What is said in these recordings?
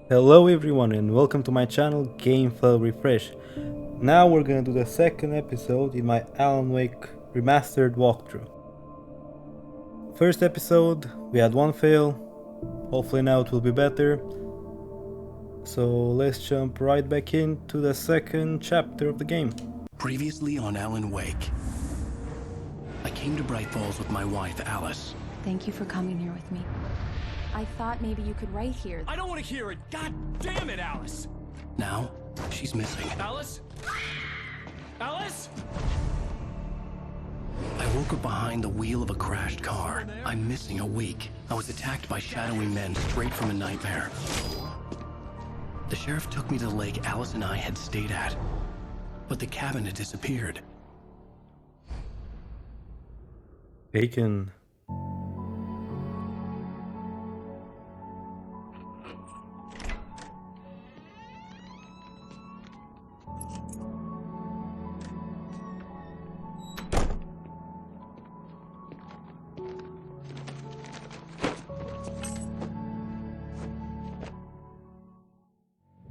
Hello everyone and welcome to my channel GAMEfailREFRESH. Now we're gonna do the second episode in my Alan Wake Remastered walkthrough. First episode, we had one fail, hopefully now it will be better. So let's jump right back into the second chapter of the game. Previously on Alan Wake, I came to Bright Falls with my wife, Alice. Thank you for coming here with me. I thought maybe you could write here. I don't want to hear it! God damn it, Alice! Now, she's missing. Alice? Alice? I woke up behind the wheel of a crashed car. I'm missing a week. I was attacked by shadowy men straight from a nightmare. The sheriff took me to the lake Alice and I had stayed at, but the cabin had disappeared. Bacon.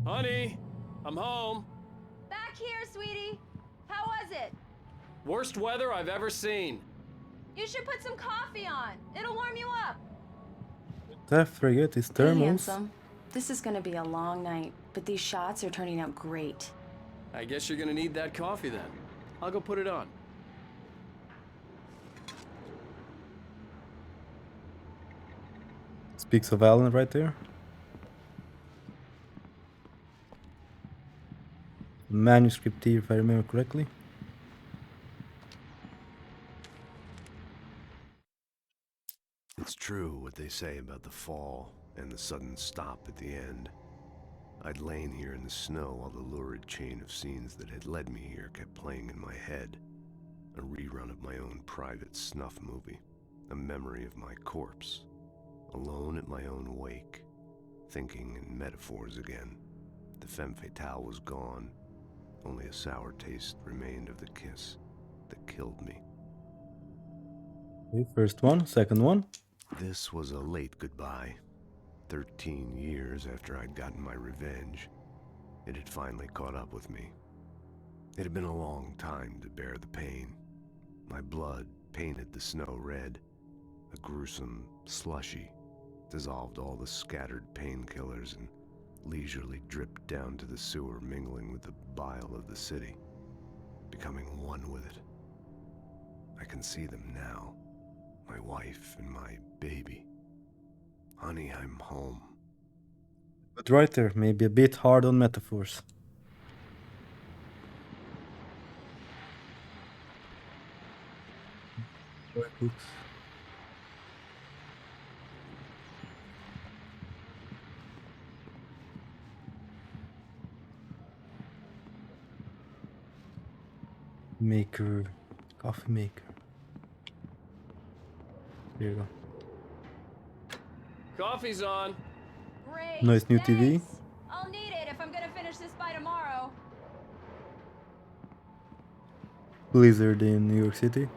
Honey, I'm home. Back here, sweetie. How was it? Worst weather I've ever seen. You should put some coffee on. It'll warm you up. I forget his Hey, thermals. handsome. This is gonna be a long night, but these shots are turning out great. I guess you're gonna need that coffee then. I'll go put it on. Speaks of Alan right there. Manuscript here if I remember correctly. It's true what they say about the fall and the sudden stop at the end. I'd lain here in the snow while the lurid chain of scenes that had led me here kept playing in my head. A rerun of my own private snuff movie. A memory of my corpse. Alone at my own wake. Thinking in metaphors again. The femme fatale was gone. Only a sour taste remained of the kiss that killed me. Okay, first one, second one. This was a late goodbye. 13 years after I'd gotten my revenge, it had finally caught up with me. It had been a long time to bear the pain. My blood painted the snow red. A gruesome slushy dissolved all the scattered painkillers and leisurely dripped down to the sewer, mingling with the bile of the city, becoming one with it. I can see them now. My wife and my baby. Honey, I'm home. But right there, maybe a bit hard on metaphors. Oops. Maker, coffee maker. There you go. Coffee's on. Great. Nice new TV. Thanks. I'll need it if I'm gonna finish this by tomorrow. Blizzard in New York City.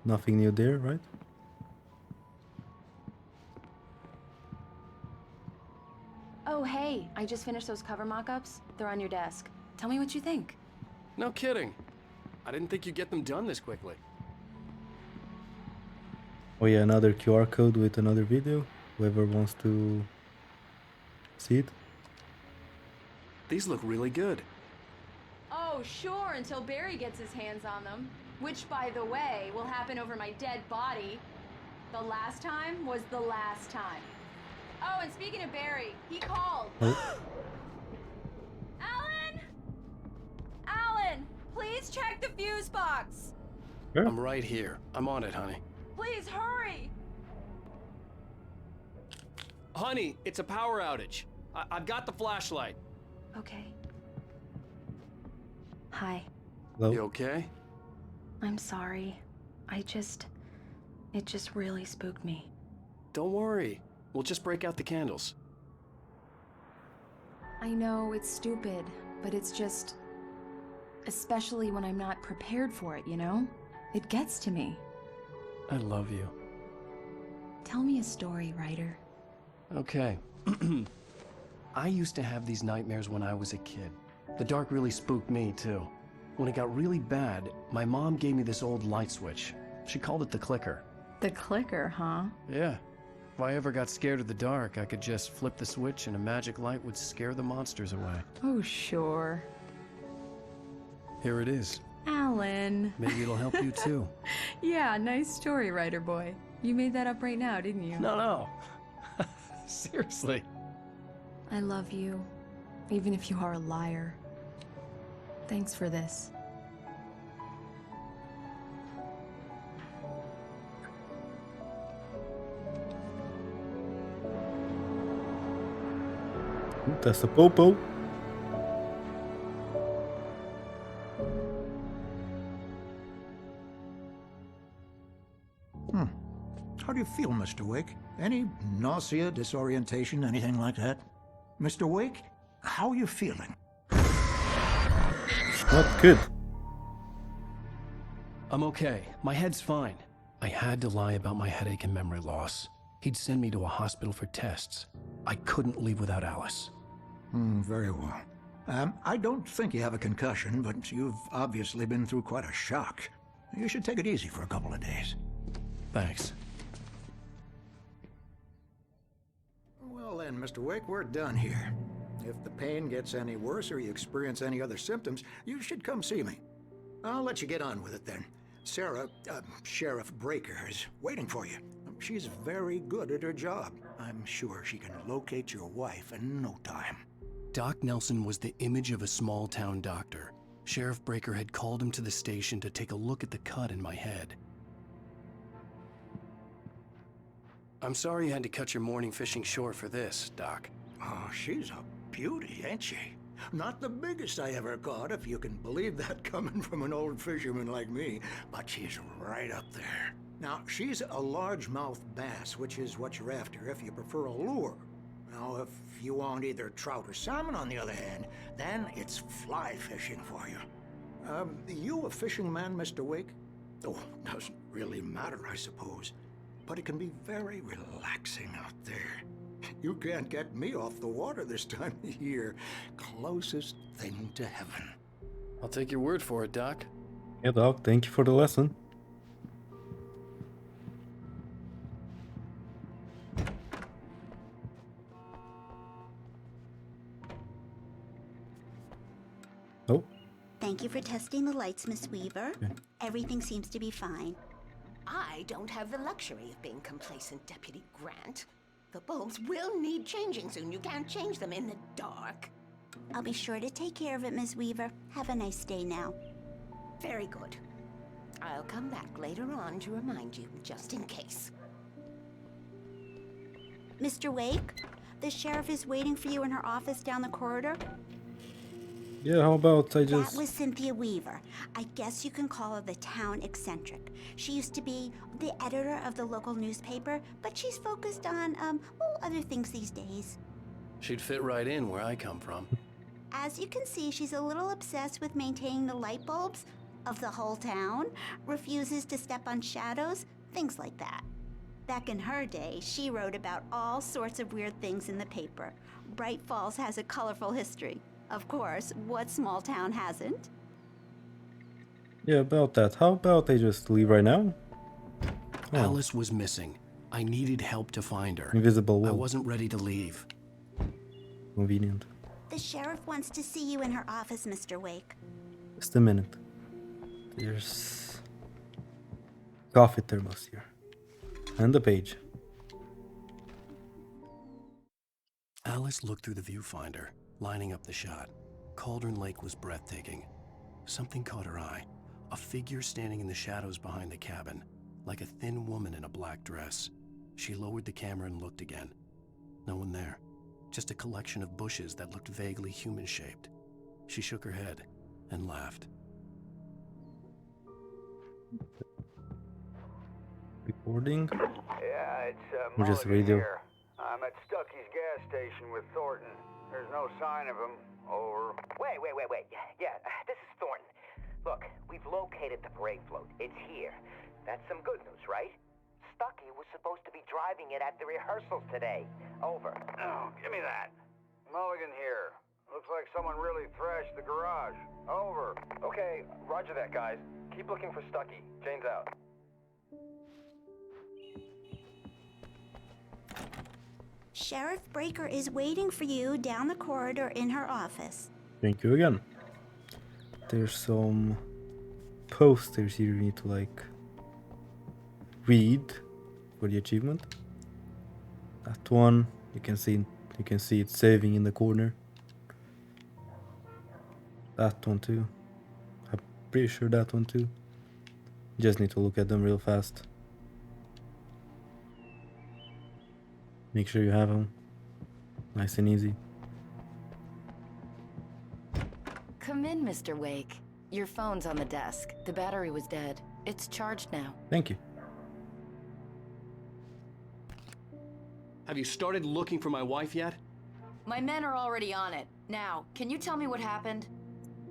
Nothing new there, right? Oh, hey, I just finished those cover mock-ups. They're on your desk. Tell me what you think. No kidding. I didn't think you'd get them done this quickly. Oh yeah, another QR code with another video. Whoever wants to see it. These look really good. Oh, sure, until Barry gets his hands on them. Which, by the way, will happen over my dead body. The last time was the last time. Oh, and speaking of Barry, he called. Oh. Alan! Alan, please check the fuse box. Sure. I'm right here. I'm on it, honey. Please hurry. Honey, it's a power outage. I've got the flashlight. Okay. Hi. Hello. You okay? I'm sorry. It just really spooked me. Don't worry. We'll just break out the candles. I know it's stupid, but it's just... Especially when I'm not prepared for it, you know? It gets to me. I love you. Tell me a story, writer. Okay, I used to have these nightmares when I was a kid. The dark really spooked me, too. When it got really bad, my mom gave me this old light switch. She called it the clicker. The clicker, huh? Yeah. If I ever got scared of the dark, I could just flip the switch and a magic light would scare the monsters away. Oh, sure. Here it is. Alan. Maybe it'll help you, too. Yeah, nice story, writer boy. You made that up right now, didn't you? No. Seriously. I love you, even if you are a liar. Thanks for this. That's a popo. How do you feel, Mr. Wake? Any nausea, disorientation, anything like that? Mr. Wake, how are you feeling? Not good. I'm okay. My head's fine. I had to lie about my headache and memory loss. He'd send me to a hospital for tests. I couldn't leave without Alice. Very well. I don't think you have a concussion, but you've obviously been through quite a shock. You should take it easy for a couple of days. Thanks. Well then, Mr. Wake, we're done here. If the pain gets any worse or you experience any other symptoms, you should come see me. I'll let you get on with it then. Sarah, Sheriff Breaker, is waiting for you. She's very good at her job. I'm sure she can locate your wife in no time. Doc Nelson was the image of a small-town doctor. Sheriff Breaker had called him to the station to take a look at the cut in my head. I'm sorry you had to cut your morning fishing short for this, Doc. Oh, she's a beauty, ain't she? Not the biggest I ever caught, if you can believe that coming from an old fisherman like me, but she's right up there. Now, she's a largemouth bass, which is what you're after if you prefer a lure. Now, if you want either trout or salmon, on the other hand, then it's fly fishing for you. You a fishing man, Mr. Wake? Oh, doesn't really matter, I suppose. But it can be very relaxing out there. You can't get me off the water this time of year. Closest thing to heaven. I'll take your word for it, Doc. Yeah, Doc, thank you for the lesson. Oh. Thank you for testing the lights, Miss Weaver. Okay. Everything seems to be fine. I don't have the luxury of being complacent, Deputy Grant. The bulbs will need changing soon. You can't change them in the dark. I'll be sure to take care of it, Miss Weaver. Have a nice day now. Very good. I'll come back later on to remind you, just in case. Mr. Wake, the sheriff is waiting for you in her office down the corridor. Yeah, how about I just... That was Cynthia Weaver. I guess you can call her the town eccentric. She used to be the editor of the local newspaper, but she's focused on, other things these days. She'd fit right in where I come from. As you can see, she's a little obsessed with maintaining the light bulbs of the whole town, refuses to step on shadows, things like that. Back in her day, she wrote about all sorts of weird things in the paper. Bright Falls has a colorful history. Of course, what small town hasn't? Yeah, about that. How about I just leave right now? Oh. Alice was missing. I needed help to find her. Invisible wall. I wasn't ready to leave. Convenient. The sheriff wants to see you in her office, Mr. Wake. Just a minute. There's... coffee thermos here. And the page. Alice looked through the viewfinder, lining up the shot. Cauldron Lake was breathtaking. Something caught her eye. A figure standing in the shadows behind the cabin, like a thin woman in a black dress. She lowered the camera and looked again. No one there. Just a collection of bushes that looked vaguely human-shaped. She shook her head and laughed. Recording? Yeah, it's Or just Mulligan radio? here. I'm at Stucky's gas station with Thornton. There's no sign of him. Over. Wait. Yeah, this is Thornton. Look, we've located the parade float. It's here. That's some good news, right? Stucky was supposed to be driving it at the rehearsals today. Over. Oh, give me that. Mulligan here. Looks like someone really thrashed the garage. Over. Okay, roger that, guys. Keep looking for Stucky. Jane's out. Sheriff Breaker is waiting for you down the corridor in her office. Thank you again. There's some posters here you need to like read for the achievement. That one you can see it saving in the corner. That one too. I'm pretty sure that one too. Just need to look at them real fast. Make sure you have them. Nice and easy. Come in, Mr. Wake. Your phone's on the desk. The battery was dead. It's charged now. Thank you. Have you started looking for my wife yet? My men are already on it. Now, can you tell me what happened?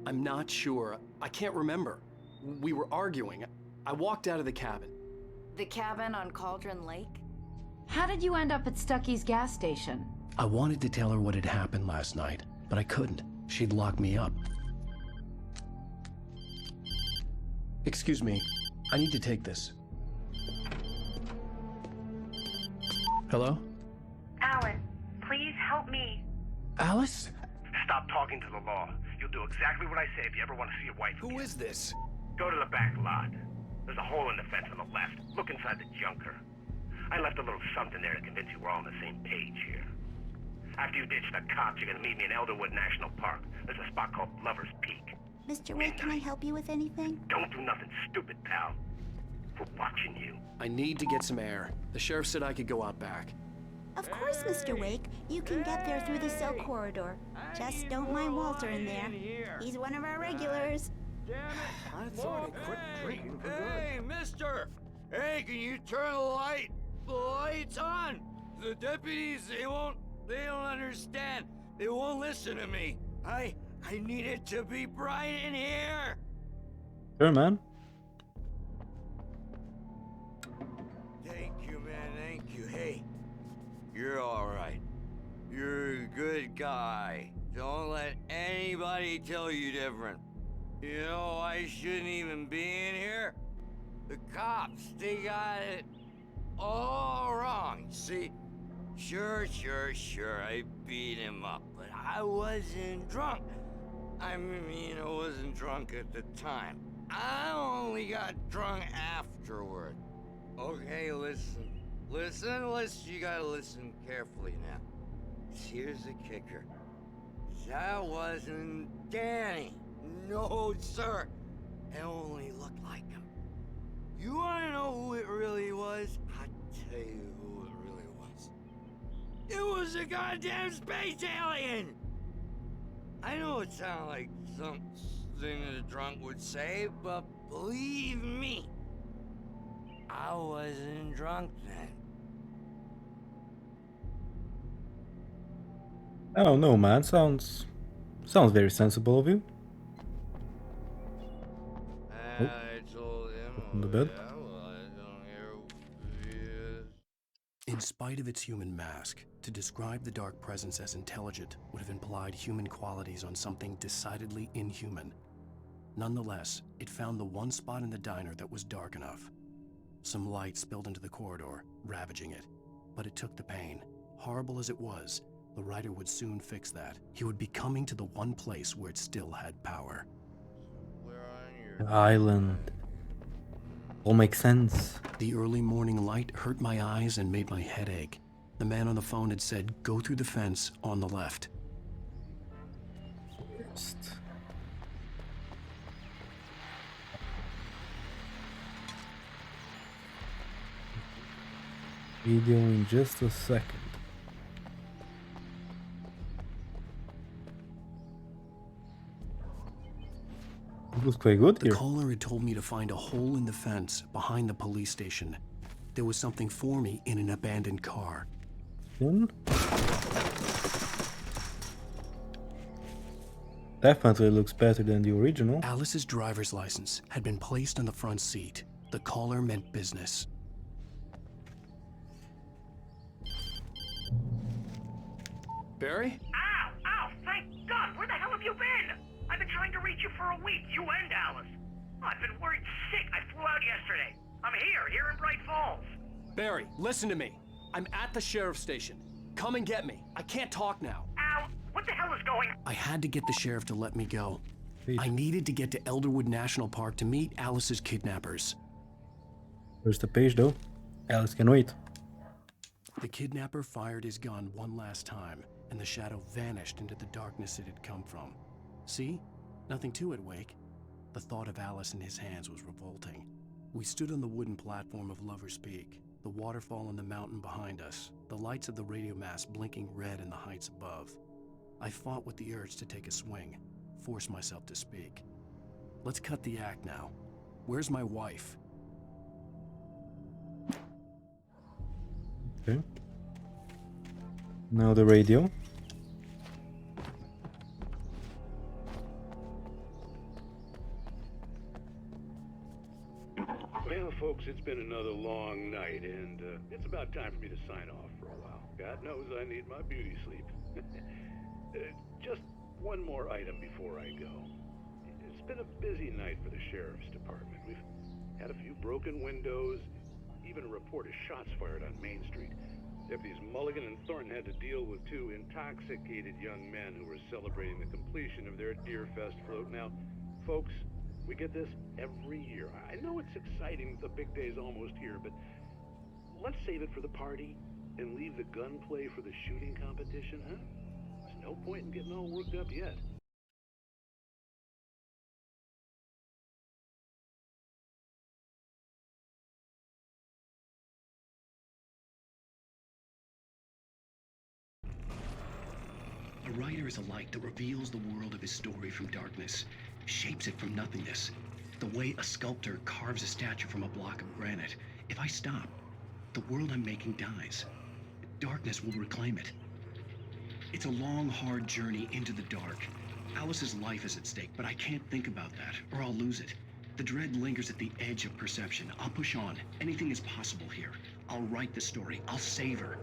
I'm not sure. I can't remember. We were arguing. I walked out of the cabin. The cabin on Cauldron Lake? How did you end up at Stucky's gas station? I wanted to tell her what had happened last night, but I couldn't. She'd locked me up. Excuse me, I need to take this. Hello? Alan, please help me. Alice? Stop talking to the law. You'll do exactly what I say if you ever want to see your wife again. Who is this? Go to the back lot. There's a hole in the fence on the left. Look inside the junker. I left a little something there to convince you we're all on the same page here. After you ditch the cops, you're gonna meet me in Elderwood National Park. There's a spot called Lover's Peak. Mr. Wake, can I help you with anything? Don't do nothing stupid, pal. We're watching you. I need to get some air. The sheriff said I could go out back. Of course, Mr. Wake. You can get there through the cell corridor. Just don't mind Walter in there. He's one of our regulars. I thought he quit drinking for good. Hey, mister! Hey, can you turn the lights on? The deputies, they don't understand. They won't listen to me. I need it to be bright in here. Sure, man. Thank you, man, thank you. Hey, you're all right. You're a good guy. Don't let anybody tell you different. You know, I shouldn't even be in here. The cops, they got it all wrong. See, sure, I beat him up, but I wasn't drunk. I mean, I wasn't drunk at the time. I only got drunk afterward. Okay, listen, you gotta listen carefully now. Here's the kicker. That wasn't Danny. No, sir. It only looked like him. You wanna know who it really was? I'll tell you who it really was. It was a goddamn space alien! I know it sounds like something a drunk would say, but believe me, I wasn't drunk then. I don't know, man. Sounds very sensible of you. Oh. I told him. On the bed. Yeah, well, I don't hear who he is. In spite of its human mask, to describe the dark presence as intelligent would have implied human qualities on something decidedly inhuman. Nonetheless, it found the one spot in the diner that was dark enough. Some light spilled into the corridor, ravaging it. But it took the pain. Horrible as it was, the writer would soon fix that. He would be coming to the one place where it still had power. The island. All makes sense. The early morning light hurt my eyes and made my head ache. The man on the phone had said, go through the fence on the left. Video in just a second. It looks quite good here. The caller had told me to find a hole in the fence behind the police station. There was something for me in an abandoned car. Definitely looks better than the original. Alice's driver's license had been placed on the front seat. The caller meant business. Barry? Ow! Ow! Thank God! Where the hell have you been? I've been trying to reach you for a week, you and Alice. I've been worried sick. I flew out yesterday. I'm here in Bright Falls. Barry, listen to me. I'm at the sheriff's station. Come and get me. I can't talk now. Ow! What the hell is going on? I had to get the sheriff to let me go. I needed to get to Elderwood National Park to meet Alice's kidnappers. Where's the page though? Alice can wait. The kidnapper fired his gun one last time, and the shadow vanished into the darkness it had come from. See? Nothing to it, Wake. The thought of Alice in his hands was revolting. We stood on the wooden platform of Lover's Peak, the waterfall on the mountain behind us, the lights of the radio mast blinking red in the heights above. I fought with the urge to take a swing, force myself to speak. Let's cut the act now. Where's my wife? Okay. Now the radio. Well, folks, it's been another long night, and it's about time for me to sign off for a while. God knows I need my beauty sleep. Just one more item before I go. It's been a busy night for the sheriff's department. We've had a few broken windows, even a report of shots fired on Main Street. Deputies Mulligan and Thornton had to deal with two intoxicated young men who were celebrating the completion of their Deerfest float. Now, folks, we get this every year. I know it's exciting, the big day's almost here, but let's save it for the party and leave the gunplay for the shooting competition, huh? There's no point in getting all worked up yet. A writer is a light that reveals the world of his story from darkness, shapes it from nothingness. The way a sculptor carves a statue from a block of granite. If I stop, the world I'm making dies. Darkness will reclaim it. It's a long, hard journey into the dark. Alice's life is at stake, but I can't think about that, or I'll lose it. The dread lingers at the edge of perception. I'll push on. Anything is possible here. I'll write the story. I'll save her.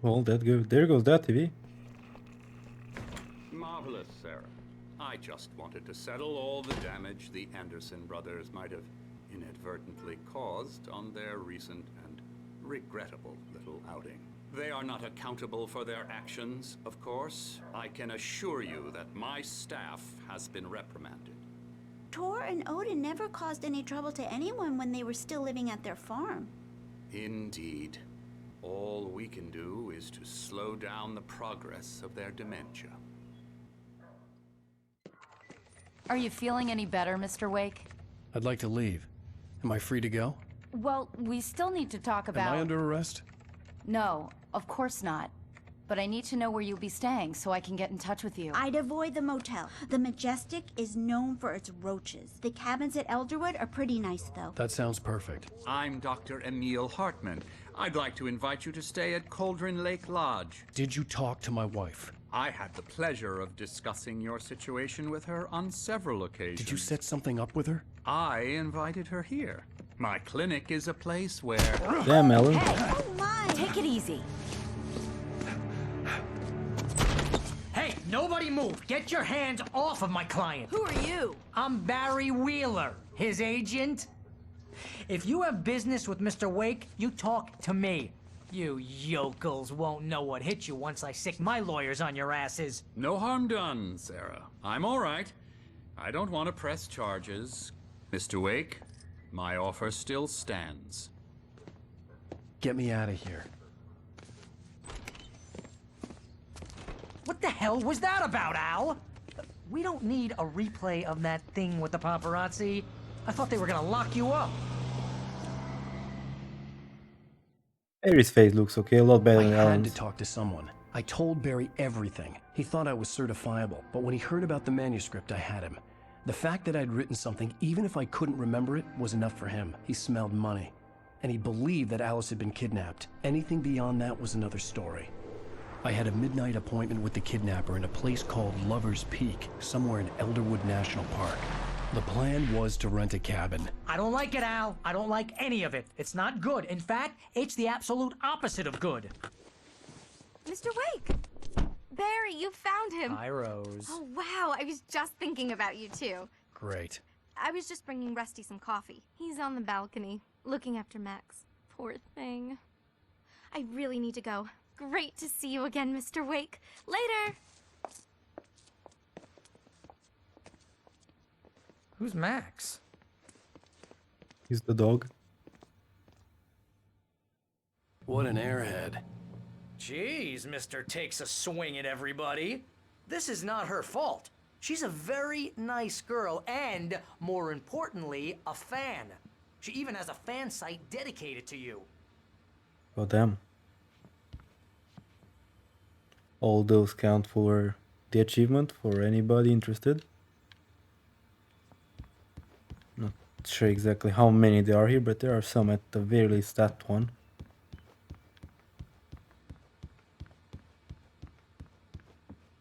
Well, there goes that TV. Marvelous, Sarah. I just wanted to settle all the damage the Anderson brothers might have inadvertently caused on their recent and regrettable little outing. They are not accountable for their actions, of course. I can assure you that my staff has been reprimanded. Tor and Odin never caused any trouble to anyone when they were still living at their farm. Indeed. All we can do is to slow down the progress of their dementia. Are you feeling any better, Mr. Wake? I'd like to leave. Am I free to go? Well, we still need to talk about... Am I under arrest? No, of course not. But I need to know where you'll be staying so I can get in touch with you. I'd avoid the motel. The Majestic is known for its roaches. The cabins at Elderwood are pretty nice, though. That sounds perfect. I'm Dr. Emil Hartman. I'd like to invite you to stay at Cauldron Lake Lodge. Did you talk to my wife? I had the pleasure of discussing your situation with her on several occasions. Did you set something up with her? I invited her here. My clinic is a place where... Damn, Ellen. Hey, oh my! Take it easy. Hey, nobody move! Get your hands off of my client! Who are you? I'm Barry Wheeler, his agent. If you have business with Mr. Wake, you talk to me. You yokels won't know what hit you once I sick my lawyers on your asses. No harm done, Sarah. I'm all right. I don't want to press charges. Mr. Wake, my offer still stands. Get me out of here. What the hell was that about, Al? We don't need a replay of that thing with the paparazzi. I thought they were gonna lock you up. Barry's face looks okay, a lot better than I had Alan's. to talk to someone. I told Barry everything. He thought I was certifiable, but when he heard about the manuscript, I had him. The fact that I'd written something, even if I couldn't remember it, was enough for him. He smelled money. And he believed that Alice had been kidnapped. Anything beyond that was another story. I had a midnight appointment with the kidnapper in a place called Lover's Peak, somewhere in Elderwood National Park. The plan was to rent a cabin. I don't like it, Al. I don't like any of it. It's not good. In fact, it's the absolute opposite of good. Mr. Wake! Barry, you found him. Hi, Rose. Oh, wow. I was just thinking about you, too. Great. I was just bringing Rusty some coffee. He's on the balcony, looking after Max. Poor thing. I really need to go. Great to see you again, Mr. Wake. Later! Who's Max? He's the dog. What an airhead. Jeez, Mr. Takes a swing at everybody. This is not her fault. She's a very nice girl and, more importantly, a fan. She even has a fan site dedicated to you. Oh damn. All those count for the achievement for anybody interested. Not sure exactly how many there are here, but there are some, at the very least that one.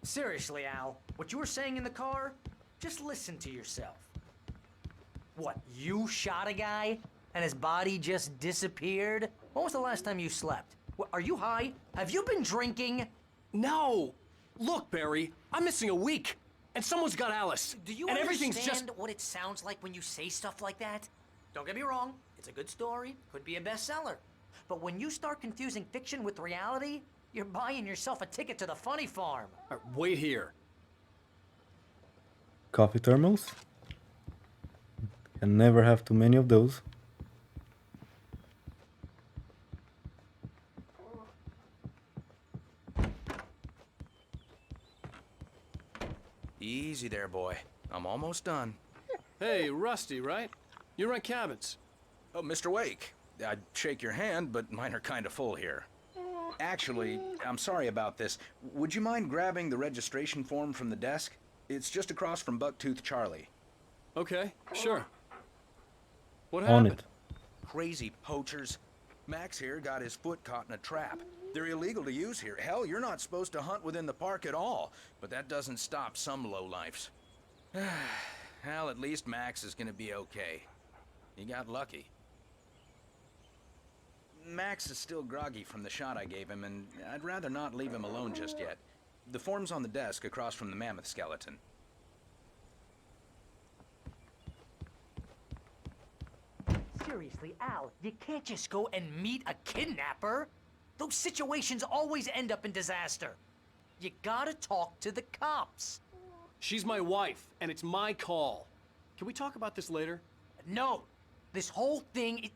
Seriously, Al, what you were saying in the car, just listen to yourself. What, you shot a guy and his body just disappeared? When was the last time you slept? Are you high? Have you been drinking? No! Look, Barry, I'm missing a week, and someone's got Alice. Do you and everything's understand just... what it sounds like when you say stuff like that? Don't get me wrong, it's a good story, could be a bestseller. But when you start confusing fiction with reality, you're buying yourself a ticket to the funny farm. Wait here. Coffee thermals. Can never have too many of those. Easy there, boy. I'm almost done. Hey, Rusty, right? You rent cabins. Oh, Mr. Wake. I'd shake your hand, but mine are kind of full here. Actually, I'm sorry about this. Would you mind grabbing the registration form from the desk? It's just across from Bucktooth Charlie. Okay, sure. What On happened? it. Crazy poachers. Max here got his foot caught in a trap. They're illegal to use here. Hell, you're not supposed to hunt within the park at all. But that doesn't stop some lowlifes. Hell, at least Max is gonna be okay. He got lucky. Max is still groggy from the shot I gave him, and I'd rather not leave him alone just yet. The form's on the desk across from the mammoth skeleton. Seriously, Al, you can't just go and meet a kidnapper. Those situations always end up in disaster. You gotta talk to the cops. She's my wife, and it's my call. Can we talk about this later? No, this whole thing,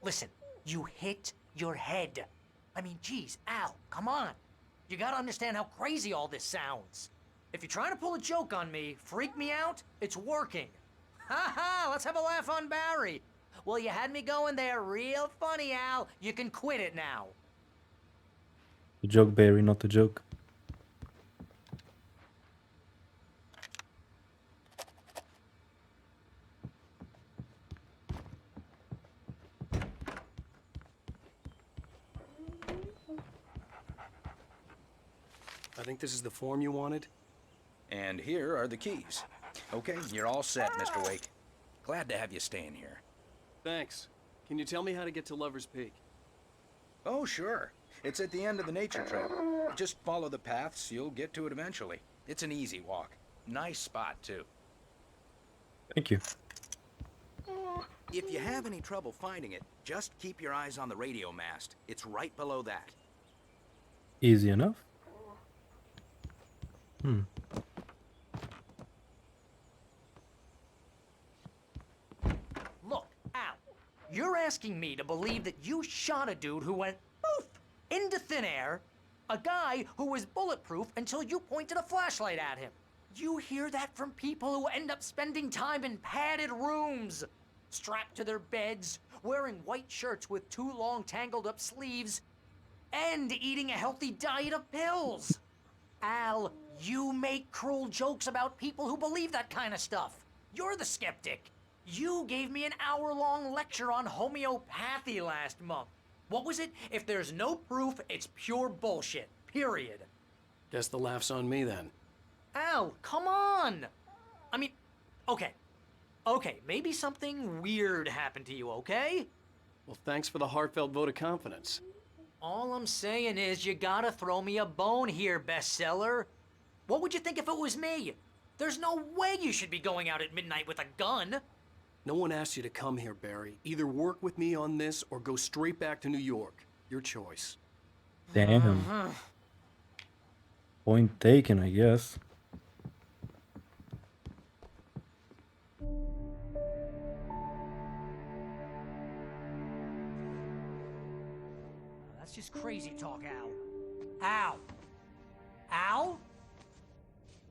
listen, you hit your head. I mean, geez, Al, come on. You gotta understand how crazy all this sounds. If you're trying to pull a joke on me, freak me out, it's working. Ha ha, let's have a laugh on Barry. Well, you had me going there real funny, Al. You can quit it now. A joke, Barry, not a joke. I think this is the form you wanted. And here are the keys. Okay, you're all set, Mr. Wake. Glad to have you staying here. Thanks. Can you tell me how to get to Lover's Peak? Oh, sure. It's at the end of the nature trail. Just follow the paths, you'll get to it eventually. It's an easy walk. Nice spot, too. Thank you. If you have any trouble finding it, just keep your eyes on the radio mast. It's right below that. Easy enough. Look, Al, you're asking me to believe that you shot a dude who went poof into thin air, a guy who was bulletproof until you pointed a flashlight at him. You hear that from people who end up spending time in padded rooms, strapped to their beds, wearing white shirts with too long tangled up sleeves, and eating a healthy diet of pills. Al, you make cruel jokes about people who believe that kind of stuff. You're the skeptic. You gave me an hour-long lecture on homeopathy last month. What was it? If there's no proof, it's pure bullshit. Period. Guess the laugh's on me then. Al, come on! I mean, okay. Okay, maybe something weird happened to you, okay? Well, thanks for the heartfelt vote of confidence. All I'm saying is you gotta throw me a bone here, bestseller. What would you think if it was me? There's no way you should be going out at midnight with a gun. No one asked you to come here, Barry. Either work with me on this or go straight back to New York. Your choice. Damn. Point taken, I guess. That's just crazy talk, Al. Al? Al?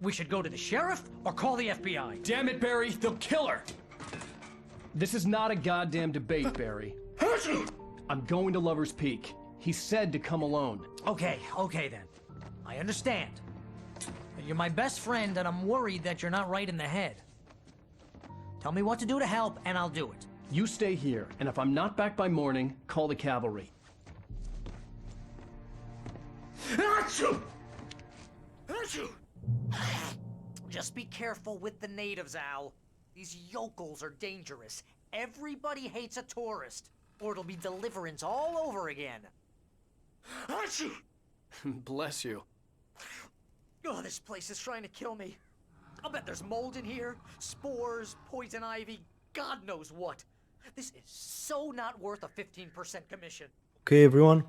We should go to the sheriff or call the FBI. Damn it, Barry, they'll kill her! This is not a goddamn debate, Barry. I'm going to Lover's Peak. He said to come alone. Okay then. I understand. But you're my best friend and I'm worried that you're not right in the head. Tell me what to do to help and I'll do it. You stay here, and if I'm not back by morning, call the cavalry. Just be careful with the natives, Al. These yokels are dangerous. Everybody hates a tourist, or it'll be Deliverance all over again. Bless you. Oh, this place is trying to kill me. I'll bet there's mold in here, spores, poison ivy, God knows what. This is so not worth a 15% commission. Okay, everyone.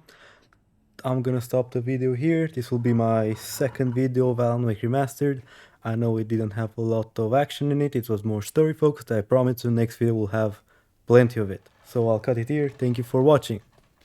I'm gonna stop the video here. This will be my second video of Alan Wake Remastered. I know it didn't have a lot of action in it. It was more story focused. I promise the next video will have plenty of it. So I'll cut it here. Thank you for watching.